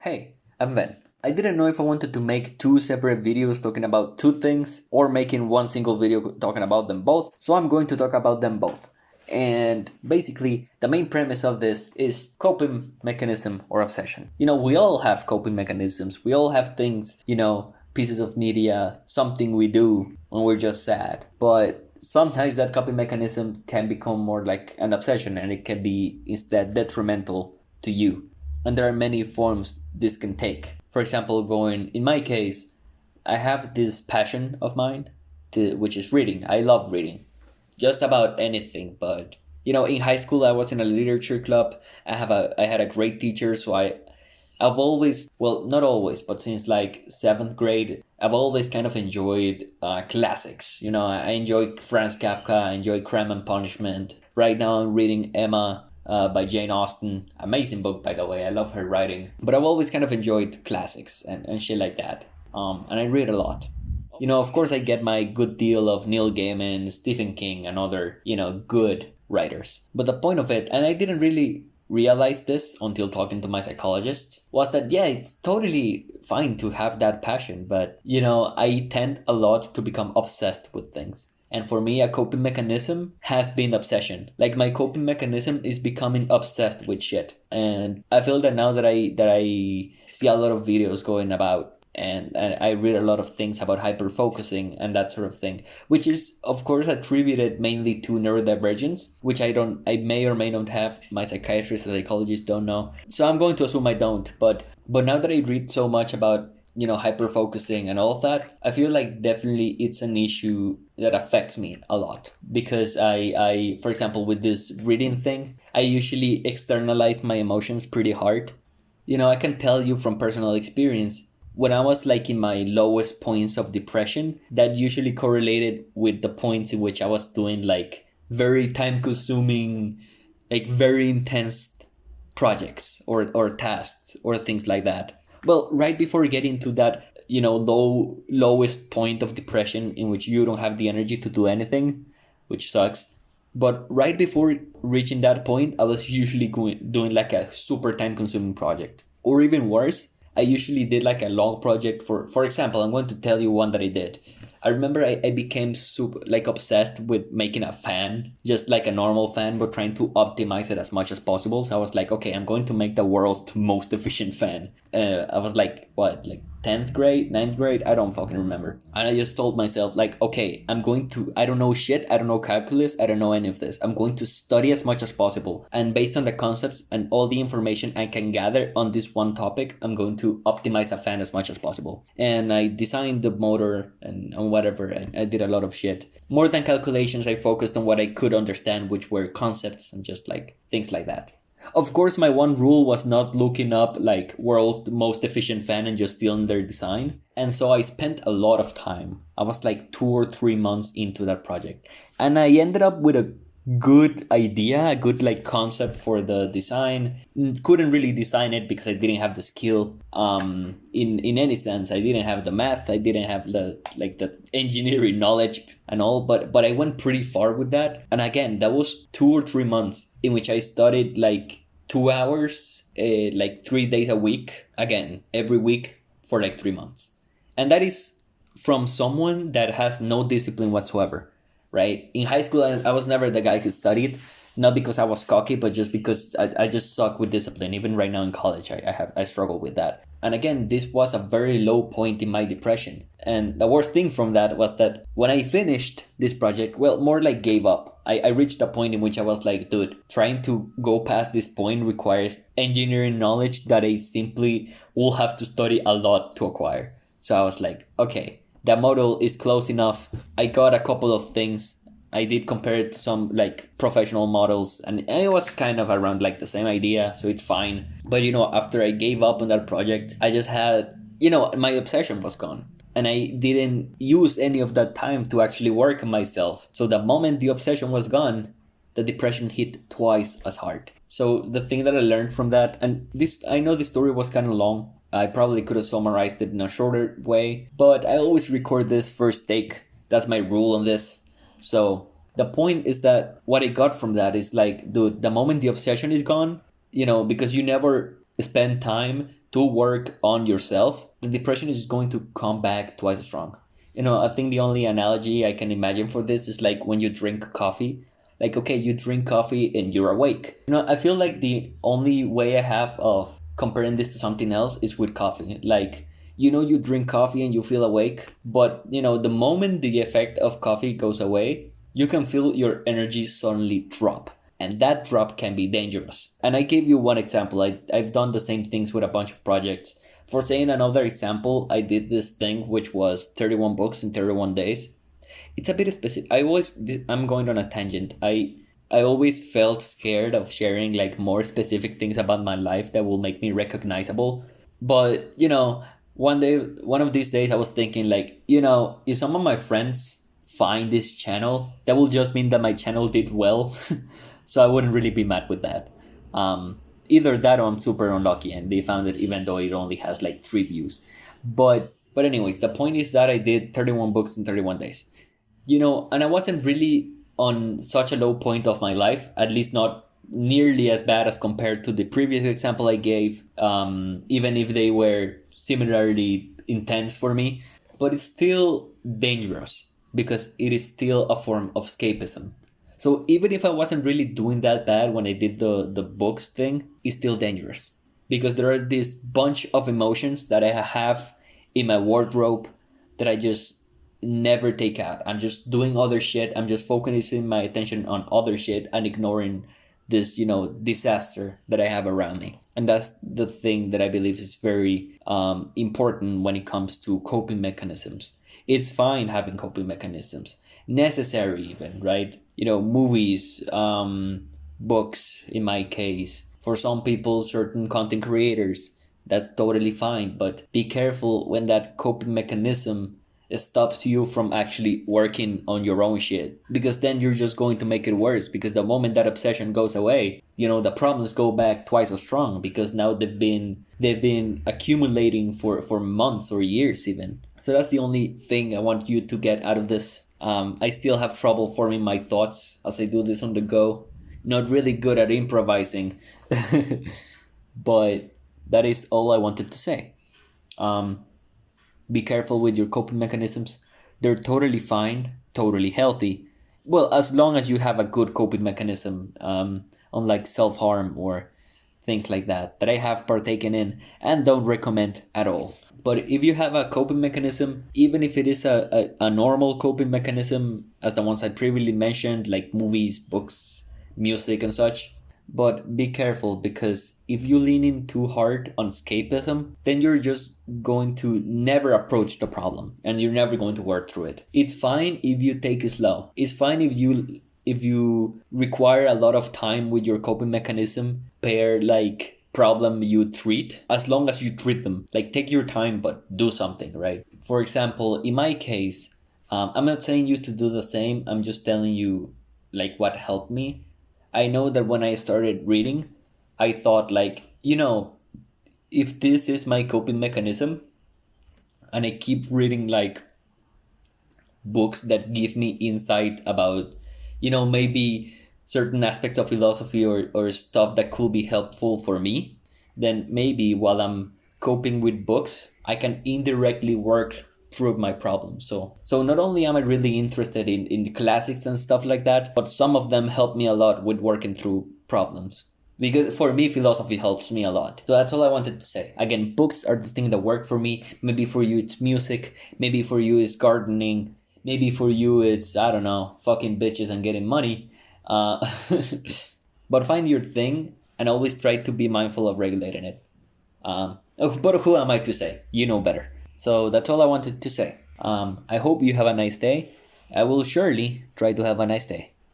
Hey, I'm Ben. I didn't know if I wanted to make two separate videos talking about two things or making one single video talking about them both, so I'm going to talk about them both. And basically, the main premise of this is coping mechanism or obsession. We all have coping mechanisms. We all have things, pieces of media, something we do when we're just sad. But sometimes that coping mechanism can become more like an obsession and it can be instead detrimental to you. And there are many forms this can take. For example, in my case, I have this passion of mine, which is reading. I love reading, just about anything. But in high school, I was in a literature club. I had a great teacher, so I've always, well, not always, but since like seventh grade, I've always kind of enjoyed classics. I enjoy Franz Kafka, I enjoy Crime and Punishment. Right now, I'm reading Emma by Jane Austen. Amazing book, by the way. I love her writing. But I've always kind of enjoyed classics and shit like that. And I read a lot. Of course, I get my good deal of Neil Gaiman, Stephen King, and other, good writers. But the point of it, and I didn't really realize this until talking to my psychologist, was that, yeah, it's totally fine to have that passion. But, I tend a lot to become obsessed with things. And for me, a coping mechanism has been obsession. Like my coping mechanism is becoming obsessed with shit. And I feel that now that I see a lot of videos going about and I read a lot of things about hyperfocusing and that sort of thing, which is of course attributed mainly to neurodivergence, which I may or may not have. My psychiatrist and psychologist don't know. So I'm going to assume I don't. But now that I read so much about hyperfocusing and all of that, I feel like definitely it's an issue that affects me a lot because I for example, with this reading thing, I usually externalize my emotions pretty hard. I can tell you from personal experience, when I was like in my lowest points of depression, that usually correlated with the points in which I was doing like very time consuming, like very intense projects or tasks or things like that. Well, right before getting to that, lowest point of depression in which you don't have the energy to do anything, which sucks. But right before reaching that point, I was usually doing like a super time consuming project. Or even worse, I usually did like a long project for example, I'm going to tell you one that I did. I remember I became super like obsessed with making a fan, just like a normal fan, but trying to optimize it as much as possible. So I was like, okay, I'm going to make the world's most efficient fan. I was like, what, like 10th grade, 9th grade? I don't fucking remember. And I just told myself like, okay, I don't know shit. I don't know calculus. I don't know any of this. I'm going to study as much as possible. And based on the concepts and all the information I can gather on this one topic, I'm going to optimize a fan as much as possible. And I designed the motor and whatever. I did a lot of shit. More than calculations, I focused on what I could understand, which were concepts and just like things like that. Of course, my one rule was not looking up like world's most efficient fan and just stealing their design. And so I spent a lot of time. I was like 2 or 3 months into that project. And I ended up with a good idea, a good like concept for the design. Couldn't really design it because I didn't have the skill in any sense. I didn't have the math, I didn't have the engineering knowledge and all, but I went pretty far with that. And again, that was 2 or 3 months in which I studied like 2 hours, like 3 days a week, again every week for like 3 months. And that is from someone that has no discipline whatsoever. Right? In high school, I was never the guy who studied, not because I was cocky, but just because I just suck with discipline. Even right now in college, I struggle with that. And again, this was a very low point in my depression. And the worst thing from that was that when I finished this project, well, more like gave up. I reached a point in which I was like, dude, trying to go past this point requires engineering knowledge that I simply will have to study a lot to acquire. So I was like, okay, the model is close enough. I got a couple of things. I did compare it to some like professional models and it was kind of around like the same idea, so it's fine. But after I gave up on that project, I just had, my obsession was gone. And I didn't use any of that time to actually work on myself. So the moment the obsession was gone, the depression hit twice as hard. So the thing that I learned from that, and this, I know this story was kind of long. I probably could have summarized it in a shorter way, but I always record this first take. That's my rule on this. So the point is that what I got from that is like, dude, the moment the obsession is gone, because you never spend time to work on yourself, the depression is going to come back twice as strong. I think the only analogy I can imagine for this is like when you drink coffee. Like, okay, you drink coffee and you're awake. I feel like the only way I have of comparing this to something else is with coffee. Like, you drink coffee and you feel awake, but, the moment the effect of coffee goes away, you can feel your energy suddenly drop. And that drop can be dangerous. And I gave you one example. I've done the same things with a bunch of projects. For saying another example, I did this thing which was 31 books in 31 days. It's a bit specific. I'm going on a tangent. I always felt scared of sharing like more specific things about my life that will make me recognizable. But, one of these days I was thinking like, if some of my friends find this channel, that will just mean that my channel did well. So I wouldn't really be mad with that. Either that or I'm super unlucky and they found it even though it only has like 3 views. But anyways, the point is that I did 31 books in 31 days. And I wasn't really on such a low point of my life, at least not nearly as bad as compared to the previous example I gave, even if they were similarly intense for me. But it's still dangerous because it is still a form of escapism. So even if I wasn't really doing that bad when I did the books thing, it's still dangerous. Because there are this bunch of emotions that I have in my wardrobe that I just never take out. I'm just doing other shit. I'm just focusing my attention on other shit and ignoring this, disaster that I have around me. And that's the thing that I believe is very important when it comes to coping mechanisms. It's fine having coping mechanisms. Necessary even, right? Movies, books in my case. For some people, certain content creators, that's totally fine. But be careful when that coping mechanism stops you from actually working on your own shit. Because then you're just going to make it worse. Because the moment that obsession goes away, the problems go back twice as strong. Because now they've been accumulating for months or years even. So that's the only thing I want you to get out of this. I still have trouble forming my thoughts as I do this on the go. Not really good at improvising. But that is all I wanted to say. Be careful with your coping mechanisms. They're totally fine, totally healthy. Well, as long as you have a good coping mechanism, unlike self-harm or things like that I have partaken in and don't recommend at all. But if you have a coping mechanism, even if it is a normal coping mechanism, as the ones I previously mentioned, like movies, books, music and such, but be careful because if you lean in too hard on escapism, then you're just going to never approach the problem and you're never going to work through it. It's fine if you take it slow. It's fine if you require a lot of time with your coping mechanism per like problem you treat, as long as you treat them. Like, take your time but do something, right? For example, in my case, I'm not saying you to do the same. I'm just telling you like what helped me. I know that when I started reading, I thought like, if this is my coping mechanism and I keep reading like books that give me insight about, maybe certain aspects of philosophy or stuff that could be helpful for me, then maybe while I'm coping with books, I can indirectly work through my problems. So not only am I really interested in the classics and stuff like that, but some of them help me a lot with working through problems. Because for me, philosophy helps me a lot. So that's all I wanted to say. Again, books are the thing that work for me. Maybe for you it's music. Maybe for you it's gardening. Maybe for you it's, I don't know, fucking bitches and getting money. But find your thing and always try to be mindful of regulating it. But who am I to say? You know better. So that's all I wanted to say. I hope you have a nice day. I will surely try to have a nice day.